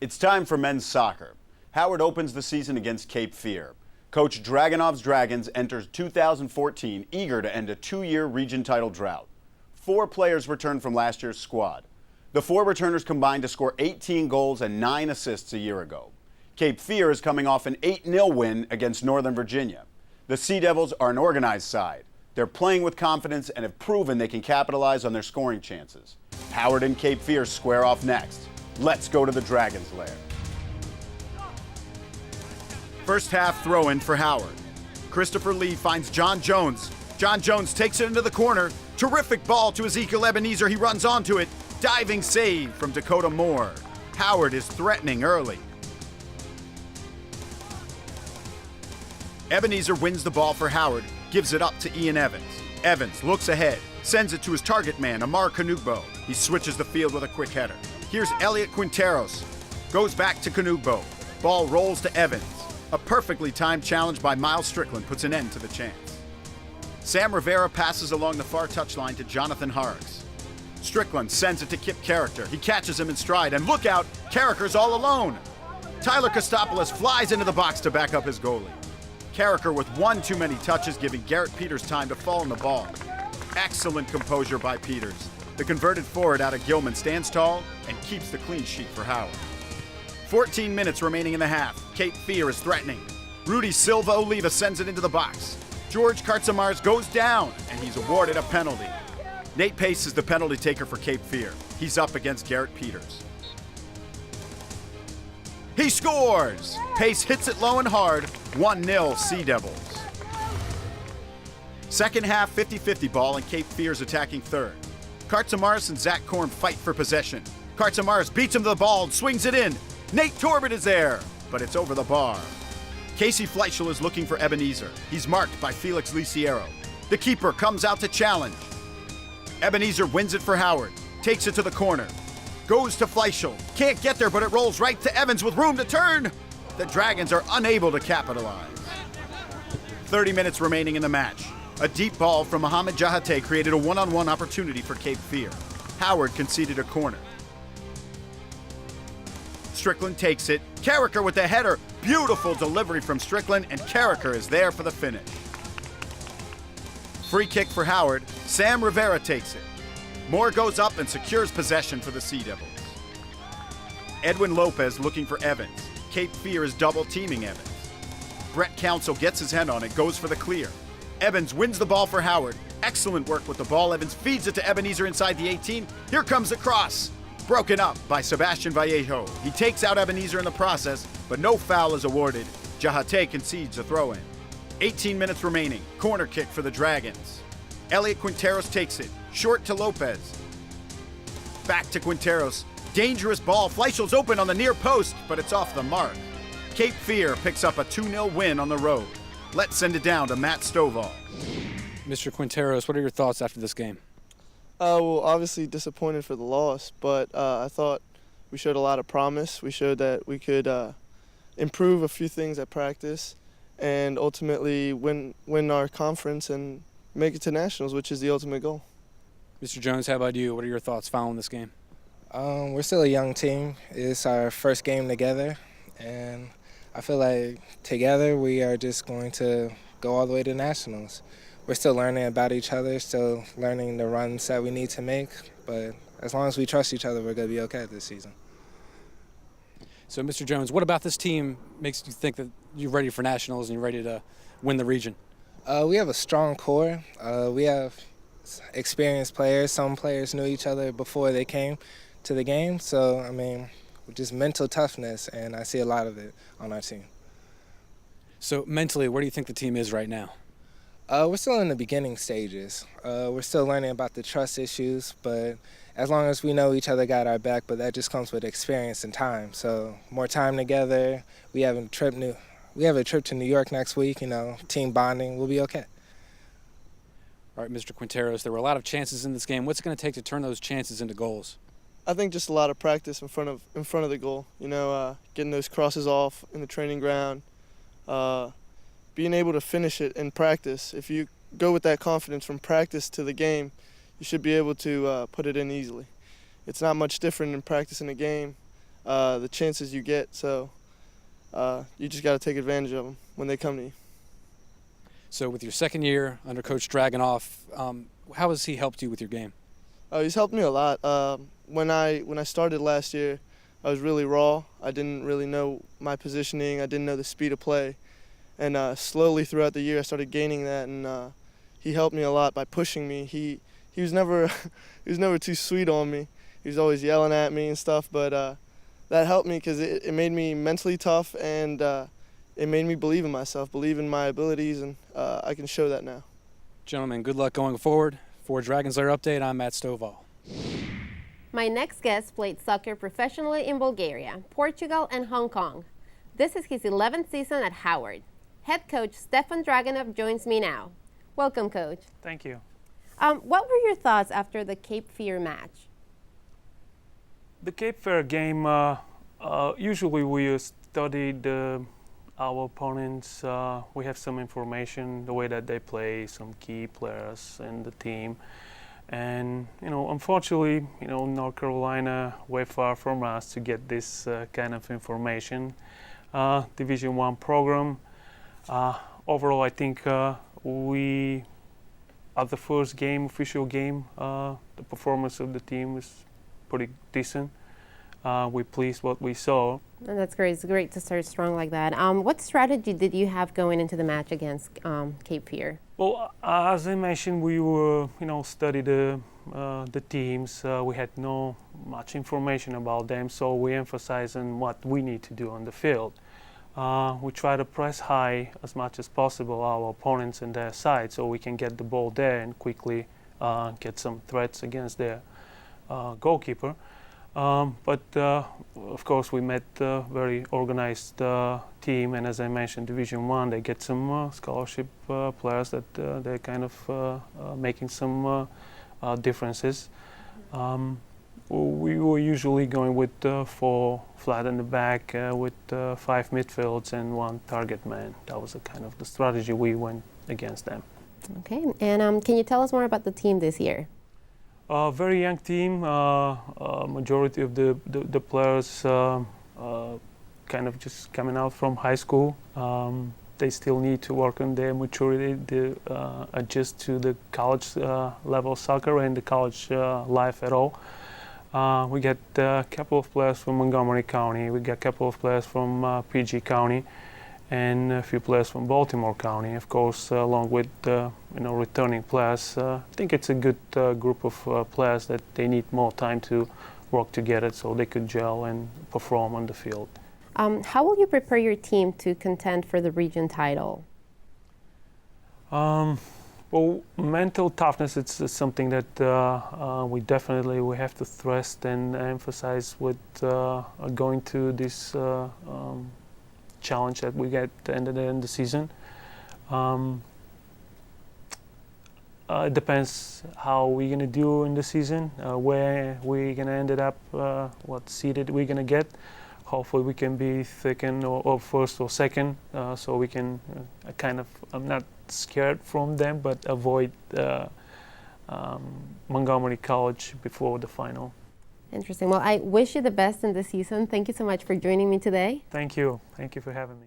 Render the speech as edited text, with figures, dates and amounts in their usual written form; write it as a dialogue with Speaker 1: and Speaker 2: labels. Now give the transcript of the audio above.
Speaker 1: It's time for men's soccer. Howard opens the season against Cape Fear. Coach Dragonov's Dragons enters 2014 eager to end a 2-year region title drought. 4 players returned from last year's squad. The 4 returners combined to score 18 goals and 9 assists a year ago. Cape Fear is coming off an 8-0 win against Northern Virginia. The Sea Devils are an organized side. They're playing with confidence and have proven they can capitalize on their scoring chances. Howard and Cape Fear square off next. Let's go to the Dragons' lair. First half throw-in for Howard. Christopher Lee finds John Jones. John Jones takes it into the corner. Terrific ball to Ezekiel Ebenezer. He runs onto it. Diving save from Dakota Moore. Howard is threatening early. Ebenezer wins the ball for Howard, gives it up to Ian Evans. Evans looks ahead, sends it to his target man, Amar Kanugbo. He switches the field with a quick header. Here's ELLIOT Quinteros. Goes back to Kanugbo. Ball rolls to Evans. A perfectly timed challenge by Miles Strickland puts an end to the chance. Sam Rivera passes along the far touchline to Jonathan Harks. Strickland sends it to Kip Carricker. He catches him in stride, and look out, Carricker's all alone. Tyler Kostopoulos flies into the box to back up his goalie. Carricker with one too many touches, giving Garrett Peters time to fall on the ball. Excellent composure by Peters. The converted forward out of Gilman stands tall and keeps the clean sheet for Howard. 14 minutes remaining in the half. Cape Fear is threatening. Rudy Silva Oliva sends it into the box. George Kartzamars goes down, and he's awarded a penalty. Nate Pace is the penalty taker for Cape Fear. He's up against Garrett Peters. He scores! Pace hits it low and hard. 1-0 Sea Devils. Second half 50-50 ball, and Cape Fear's attacking third. Kartzamars and Zach Korn fight for possession. Kartzamars beats him to the ball and swings it in. Nate Torbett is there, but it's over the bar. Casey Fleischl is looking for Ebenezer. He's marked by Felix Lisiero. The keeper comes out to challenge. Ebenezer wins it for Howard. Takes it to the corner. Goes to Fleischl. Can't get there, but it rolls right to Evans with room to turn. The Dragons are unable to capitalize. 30 minutes remaining in the match. A deep ball from Mohamed Jahate created a one-on-one opportunity for Cape Fear. Howard conceded a corner. Strickland takes it. Carricker with the header. Beautiful delivery from Strickland, and Carricker is there for the finish. Free kick for Howard. Sam Rivera takes it. Moore goes up and secures possession for the Sea Devils. Edwin Lopez looking for Evans. Cape Fear is double teaming Evans. Brett Council gets his head on it, goes for the clear. Evans wins the ball for Howard. Excellent work with the ball. Evans feeds it to Ebenezer inside the 18. Here comes the cross. Broken up by Sebastian Vallejo. He takes out Ebenezer in the process, but no foul is awarded. Jahate concedes a throw-in. 18 minutes remaining. Corner kick for the Dragons. ELLIOT Quinteros takes it. Short to Lopez. Back to Quinteros. Dangerous ball. Fleischl's open on the near post, but it's off the mark. Cape Fear picks up a 2-0 win on the road. Let's send it down to Matt Stovall.
Speaker 2: Mr. Quinteros, what are your thoughts after this game?
Speaker 3: Well, obviously disappointed for the loss, but I thought we showed a lot of promise. We showed that we could improve a few things at practice and ultimately win our conference and make it to nationals, which is the ultimate goal.
Speaker 2: Mr. Jones, how about you? What are your thoughts following this game?
Speaker 4: We're still a young team. It's our first game together, and I feel like together we are just going to go all the way to nationals. We're still learning about each other, still learning the runs that we need to make, but as long as we trust each other, we're going to be okay this season.
Speaker 2: So, Mr. Jones, what about this team makes you think that you're ready for nationals and you're ready to win the region?
Speaker 4: We have a strong core. We have experienced players. Some players knew each other before they came to the game. So, I mean, just mental toughness, and I see a lot of it on our team.
Speaker 2: So, mentally, where do you think the team is right now?
Speaker 4: We're still in the beginning stages. We're still learning about the trust issues, but as long as we know each other got our back, but that just comes with experience and time. So more time together. We have a trip to New York next week, team bonding. We'll be okay.
Speaker 2: All right, Mr. Quinteros, there were a lot of chances in this game. What's it going to take to turn those chances into goals?
Speaker 3: I think just a lot of practice in front of the goal. Getting those crosses off in the training ground, being able to finish it in practice. If you go with that confidence from practice to the game, you should be able to put it in easily. It's not much different in practice in a game. the chances you get. So you just got to take advantage of them when they come to you.
Speaker 2: So with your second year under Coach Dragonoff, how has he helped you with your game?
Speaker 3: He's helped me a lot. When I started last year, I was really raw. I didn't really know my positioning. I didn't know the speed of play. And slowly throughout the year, I started gaining that, and he helped me a lot by pushing me. He was never he was never too sweet on me. He was always yelling at me and stuff, but that helped me because it made me mentally tough, and it made me believe in myself, believe in my abilities, and I can show that now.
Speaker 2: Gentlemen, good luck going forward. For Dragons Lair Update, I'm Matt Stovall.
Speaker 5: My next guest played soccer professionally in Bulgaria, Portugal, and Hong Kong. This is his 11th season at Howard. Head coach Stefan Dragonov joins me now. Welcome, Coach.
Speaker 6: Thank you.
Speaker 5: What were your thoughts after the Cape Fear match?
Speaker 6: The Cape Fear game, usually we studied our opponents. We have some information, the way that they play, some key players in the team. And, unfortunately, North Carolina, way far from us to get this kind of information. Division I program. Overall, I think we, at the first game, official game, the performance of the team was pretty decent. We're pleased what we saw.
Speaker 5: And that's great. It's great to start strong like that. What strategy did you have going into the match against Cape Fear?
Speaker 6: Well, as I mentioned, we were, studied the teams. We had no much information about them, so we emphasize on what we need to do on the field. We try to press high as much as possible our opponents in their side, so we can get the ball there and quickly get some threats against their goalkeeper. But of course, we met a very organized team, and as I mentioned, Division I, they get some scholarship players that they're kind of making some differences. We were usually going with 4 flat in the back with 5 midfields and 1 target man. That was the strategy we went against them.
Speaker 5: Okay, and can you tell us more about the team this year?
Speaker 6: Very young team. Majority of the players kind of just coming out from high school. They still need to work on their maturity to adjust to the college level soccer and the college life at all. We got a couple of players from Montgomery County. We got a couple of players from PG County, and a few players from Baltimore County, of course, along with returning players. I think it's a good group of players that they need more time to work together so they could gel and perform on the field.
Speaker 5: How will you prepare your team to contend for the region title?
Speaker 6: Well, mental toughness, it's something that we definitely have to stress and emphasize with going to this challenge that we get at the end of the season. It depends how we're going to do in the season, where we're going to end up, what seeded we're going to get. Hopefully we can be second or first or second, so we can I'm not scared from them, but avoid Montgomery College before the final.
Speaker 5: Interesting. Well, I wish you the best in the season. Thank you so much for joining me today.
Speaker 6: Thank you. Thank you for having me.